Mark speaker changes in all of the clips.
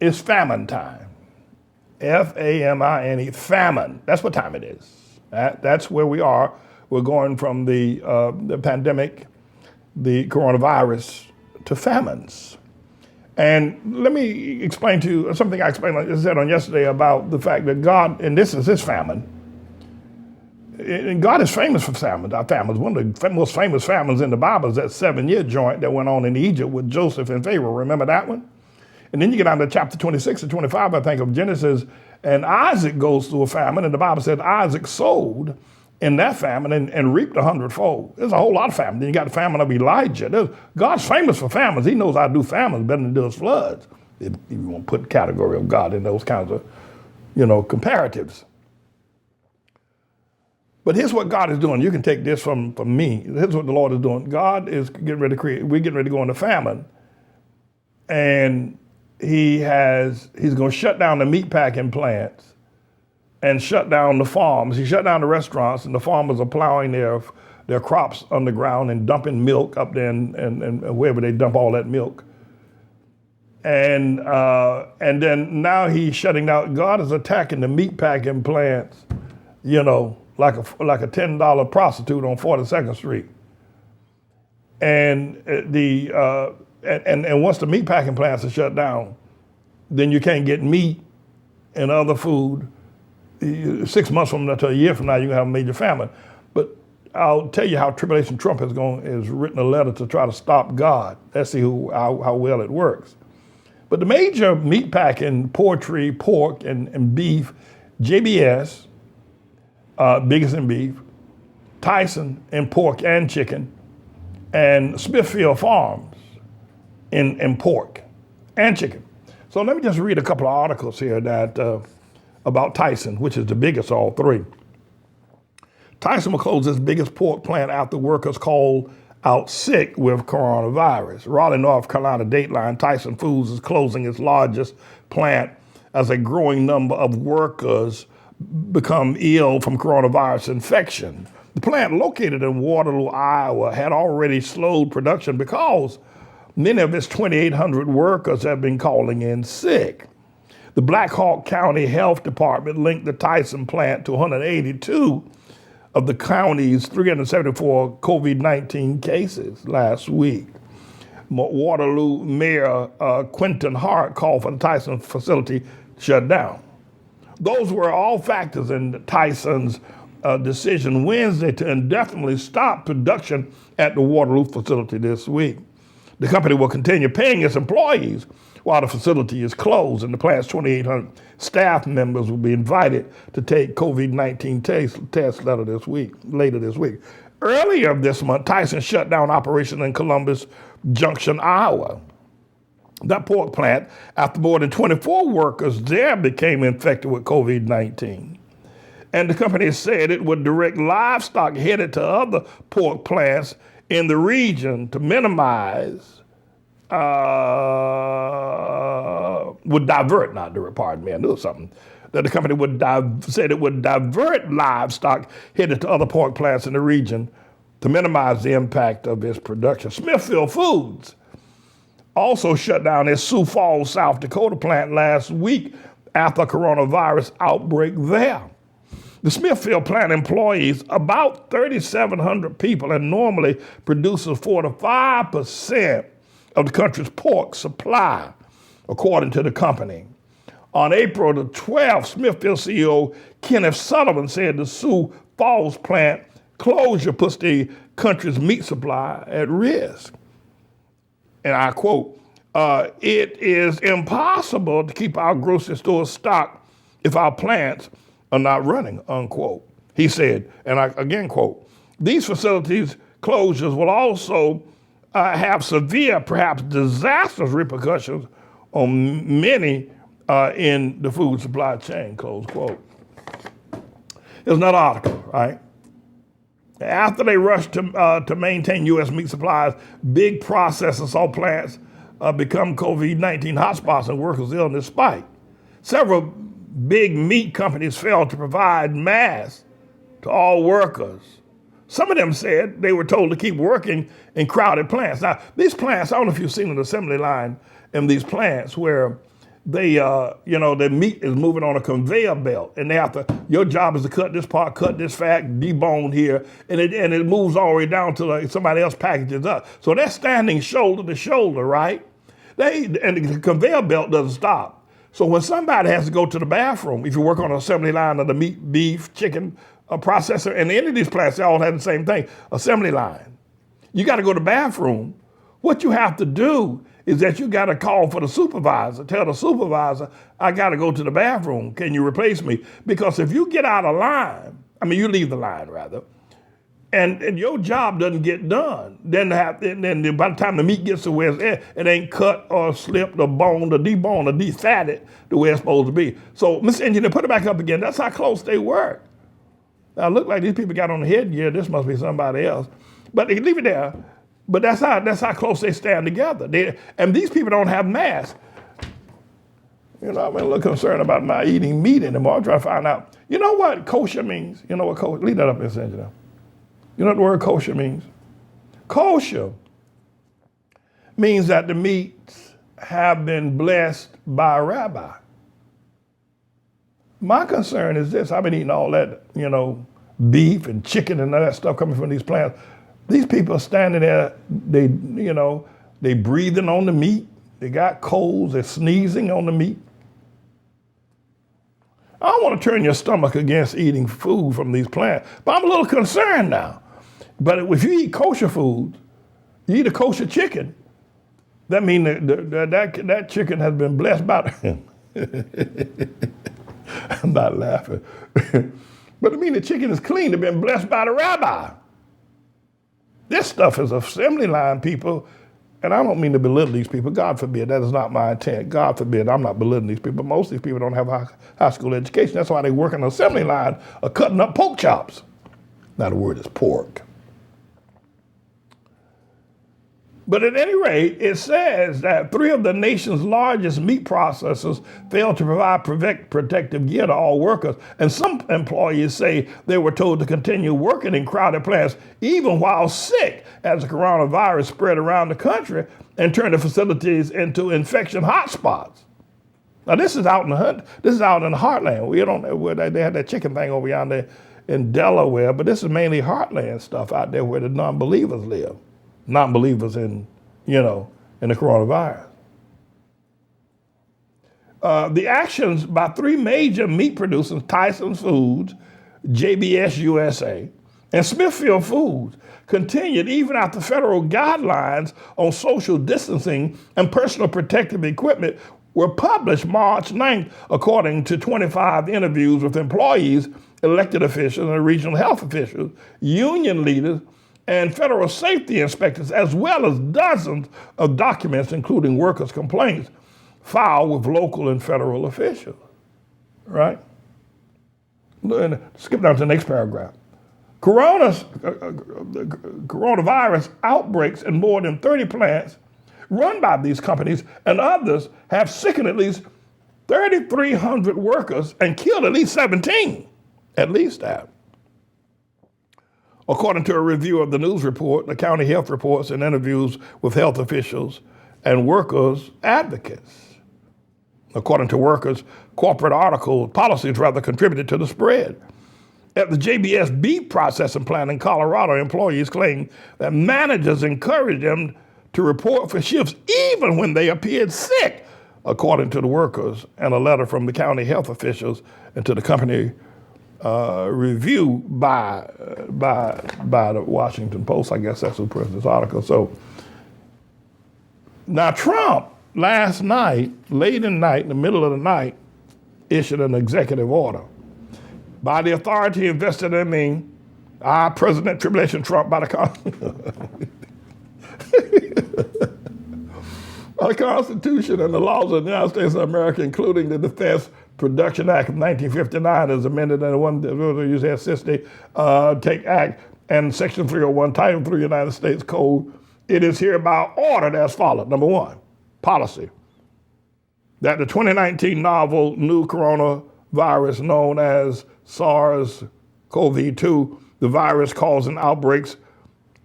Speaker 1: It's famine time. Famine, famine. That's what time it is. That's where we are. We're going from the pandemic, the coronavirus, to famines. And let me explain to you something I said on yesterday about the fact that God, and this is his famine, and God is famous for famines. Our famines, one of the most famous famines in the Bible is that 7-year joint that went on in Egypt with Joseph and Pharaoh. Remember that one? And then you get down to chapter 26 and 25, I think, of Genesis, and Isaac goes through a famine, and the Bible says Isaac sowed in that famine and reaped 100-fold. There's a whole lot of famine. Then you got the famine of Elijah. God's famous for famines. He knows how to do famines better than he does floods. If you want to put the category of God in those kinds of, comparatives. But here's what God is doing. You can take this from me. Here's what the Lord is doing. God is getting ready to create. We're getting ready to go into famine. And he's going to shut down the meat packing plants and shut down the farms. He shut down the restaurants, and the farmers are plowing their crops underground and dumping milk up there and wherever they dump all that milk. And then now he's shutting down. God is attacking the meat packing plants, like a $10 prostitute on 42nd Street. And and once the meat packing plants are shut down, then you can't get meat and other food. 6 months from now to a year from now, you're gonna have a major famine. But I'll tell you how Tribulation Trump has written a letter to try to stop God. Let's see how well it works. But the major meat packing, poultry, pork, and beef, JBS, biggest in beef, Tyson in pork and chicken, and Smithfield Farms in pork and chicken. So let me just read a couple of articles here about Tyson, which is the biggest of all three. Tyson will close its biggest pork plant after workers called out sick with coronavirus. Raleigh, North Carolina Dateline, Tyson Foods is closing its largest plant as a growing number of workers become ill from coronavirus infection. The plant located in Waterloo, Iowa had already slowed production because many of its 2,800 workers have been calling in sick. The Black Hawk County Health Department linked the Tyson plant to 182 of the county's 374 COVID-19 cases last week. Waterloo Mayor Quentin Hart called for the Tyson facility shut down. Those were all factors in Tyson's decision Wednesday to indefinitely stop production at the Waterloo facility this week. The company will continue paying its employees while the facility is closed, and the plant's 2,800 staff members will be invited to take COVID-19 tests later this week. Earlier this month, Tyson shut down operation in Columbus Junction, Iowa. That pork plant, after more than 24 workers there became infected with COVID-19. And the company said it would direct livestock headed to other pork plants in the region to minimize, would divert, not direct, pardon me, I knew something, that the company said it would divert livestock headed to other pork plants in the region to minimize the impact of its production. Smithfield Foods also shut down its Sioux Falls, South Dakota plant last week after a coronavirus outbreak there. The Smithfield plant employs about 3,700 people and normally produces 4 to 5% of the country's pork supply, according to the company. On April the 12th, Smithfield CEO Kenneth Sullivan said the Sioux Falls plant closure puts the country's meat supply at risk. And I quote, "It is impossible to keep our grocery stores stocked if our plants are not running," unquote. He said, and I again quote, "These facilities closures will also have severe, perhaps disastrous repercussions on many in the food supply chain," close quote. There's another article, right? After they rushed to maintain U.S. meat supplies, big processors saw plants become COVID-19 hotspots and workers' illness spike. Several big meat companies failed to provide masks to all workers. Some of them said they were told to keep working in crowded plants. Now, these plants, I don't know if you've seen an assembly line in these plants where the meat is moving on a conveyor belt, and your job is to cut this part, cut this fat, debone here, and it moves all the way down to somebody else packages up. So they're standing shoulder to shoulder, right? And the conveyor belt doesn't stop. So when somebody has to go to the bathroom, if you work on an assembly line of the meat, beef, chicken processor, and any of these plants, they all have the same thing, assembly line. You got to go to the bathroom. What you have to do is that you got to call for the supervisor. Tell the supervisor, I got to go to the bathroom. Can you replace me? Because if you get out of line, you leave the line rather, and your job doesn't get done, then by the time the meat gets to where it ain't cut or slipped or boned or deboned or defatted the way it's supposed to be. So, Mr. Engineer, put it back up again. That's how close they work. Now, it look like these people got on the headgear. This must be somebody else. But they leave it there. But that's how close they stand together. And these people don't have masks. I'm a little concerned about my eating meat anymore. I'm trying to find out. You know what kosher means? You know what kosher? Leave that up, Mr. Engineer. You know what the word kosher means? Kosher means that the meats have been blessed by a rabbi. My concern is this. I've been eating all that, beef and chicken and all that stuff coming from these plants. These people are standing there, they breathing on the meat. They got colds, they're sneezing on the meat. I don't want to turn your stomach against eating food from these plants, but I'm a little concerned now. But if you eat kosher food, you eat a kosher chicken, that means that chicken has been blessed by I'm not laughing. But I mean the chicken is clean, it's been blessed by the rabbi. This stuff is assembly line people, and I don't mean to belittle these people. God forbid, that is not my intent. God forbid, I'm not belittling these people. Most of these people don't have a high school education. That's why they work on the assembly line of cutting up pork chops. Now the word is pork. But at any rate, it says that 3 of the nation's largest meat processors failed to provide protective gear to all workers. And some employees say they were told to continue working in crowded plants even while sick as the coronavirus spread around the country and turned the facilities into infection hotspots. Now this is out in the heartland. We don't know where they had that chicken thing over yonder in Delaware, but this is mainly heartland stuff out there where the non-believers live. Non-believers in the coronavirus. The actions by 3 major meat producers, Tyson Foods, JBS USA, and Smithfield Foods, continued even after federal guidelines on social distancing and personal protective equipment were published March 9th, according to 25 interviews with employees, elected officials, and regional health officials, union leaders, and federal safety inspectors, as well as dozens of documents, including workers' complaints, filed with local and federal officials, right? And skip down to the next paragraph. Coronavirus outbreaks in more than 30 plants run by these companies and others have sickened at least 3,300 workers and killed at least 17, at least that. According to a review of the news report, the county health reports, and interviews with health officials and workers' advocates. According to workers, corporate policies contributed to the spread. At the JBS beef processing plant in Colorado, employees claim that managers encouraged them to report for shifts even when they appeared sick, according to the workers, and a letter from the county health officials and to the company review by the Washington Post. I guess that's who put this article. So now Trump last night, late in the night, in the middle of the night, issued an executive order by the authority invested in me, President Tribulation Trump, by the Constitution and the laws of the United States of America, including the Defense Production Act of 1959 as amended in the one that you said 60 Take Act and Section 301, Title 3 United States Code, it is hereby ordered as follows. Number 1, policy. That the 2019 novel new coronavirus known as SARS-CoV-2, the virus causing outbreaks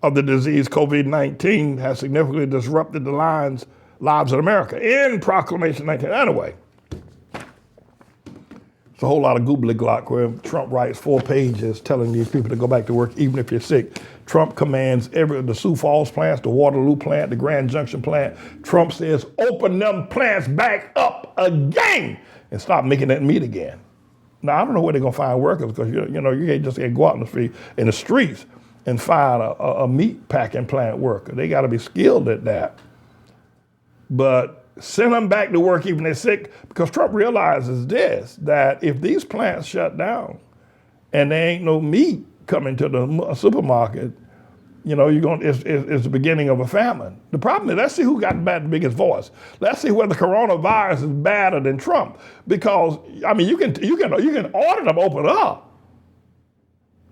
Speaker 1: of the disease COVID-19, has significantly disrupted the lives of America. In Proclamation 19, anyway, It's a whole lot of goobly glock where Trump writes 4 pages telling these people to go back to work even if you're sick. Trump commands the Sioux Falls plants, the Waterloo plant, the Grand Junction plant. Trump says, open them plants back up again and stop making that meat again. Now, I don't know where they're going to find workers because, you can't just go out in the streets and find a meat packing plant worker. They got to be skilled at that. But send them back to work even if they're sick, because Trump realizes this, that if these plants shut down and there ain't no meat coming to the supermarket, it's the beginning of a famine. The problem is, let's see who got the biggest voice. Let's see whether coronavirus is badder than Trump, because you can order them open up,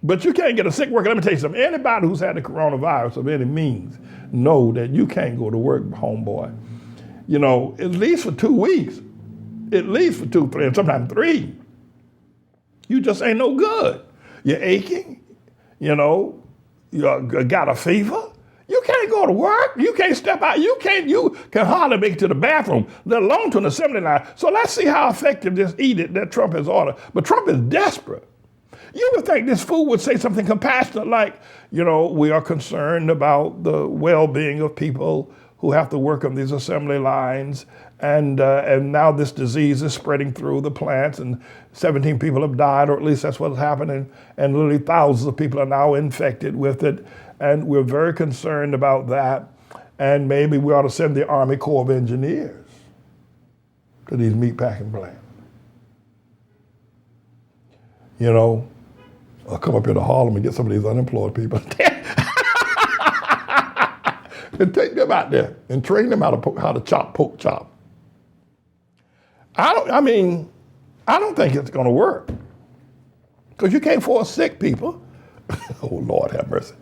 Speaker 1: but you can't get a sick worker. Let me tell you something. Anybody who's had the coronavirus of any means know that you can't go to work, homeboy. At least for 2 weeks, at least for 2, 3, and sometimes 3, you just ain't no good. You're aching, you got a fever. You can't go to work. You can't step out. You can hardly make it to the bathroom, let alone to an assembly line. So let's see how effective this edict that Trump has ordered. But Trump is desperate. You would think this fool would say something compassionate like, we are concerned about the well-being of people who have to work on these assembly lines, and now this disease is spreading through the plants, and 17 people have died, or at least that's what's happening, and literally thousands of people are now infected with it, and we're very concerned about that, and maybe we ought to send the Army Corps of Engineers to these meatpacking plants. I'll come up here to Harlem and get some of these unemployed people. And take them out there and train them how to chop pork chop. I don't think it's going to work, because you can't force sick people. Oh, Lord have mercy.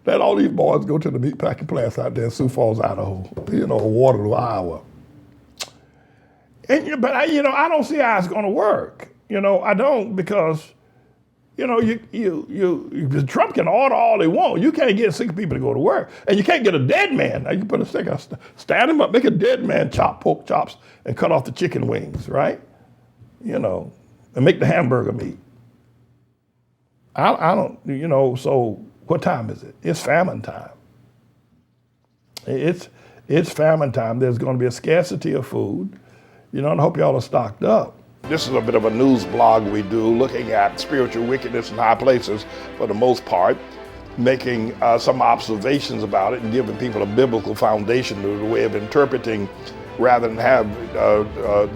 Speaker 1: Let all these boys go to the meatpacking plants out there in Sioux Falls, Idaho, Waterloo, Iowa. But I don't see how it's going to work. I don't, because Trump can order all they want. You can't get sick people to go to work. And you can't get a dead man. Now you put a stick, stand him up, make a dead man chop pork chops and cut off the chicken wings, right? And make the hamburger meat. I don't, so what time is it? It's famine time. It's famine time. There's going to be a scarcity of food. And I hope y'all are stocked up. This is a bit of a news blog we do, looking at spiritual wickedness in high places for the most part, making some observations about it and giving people a biblical foundation to the way of interpreting, rather than have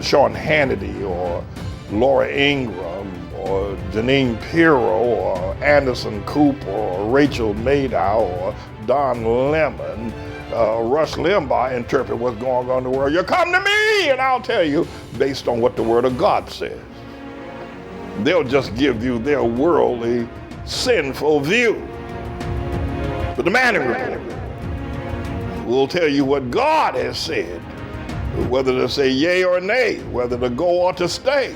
Speaker 1: Sean Hannity or Laura Ingraham or Janine Pirro or Anderson Cooper or Rachel Maddow or Don Lemon, Rush Limbaugh interpret what's going on in the world. You come to me and I'll tell you based on what the Word of God says. They'll just give you their worldly, sinful view. But the Manning Report will tell you what God has said, whether to say yea or nay, whether to go or to stay.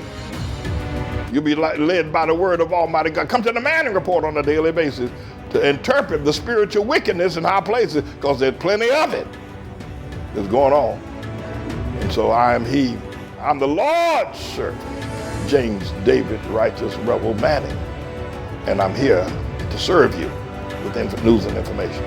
Speaker 1: You'll be led by the word of Almighty God. Come to the Manning Report on a daily basis to interpret the spiritual wickedness in high places, because there's plenty of it that's going on. And so I am he. I'm the Lord's servant, James David Righteous Rebel Manning. And I'm here to serve you with news and information.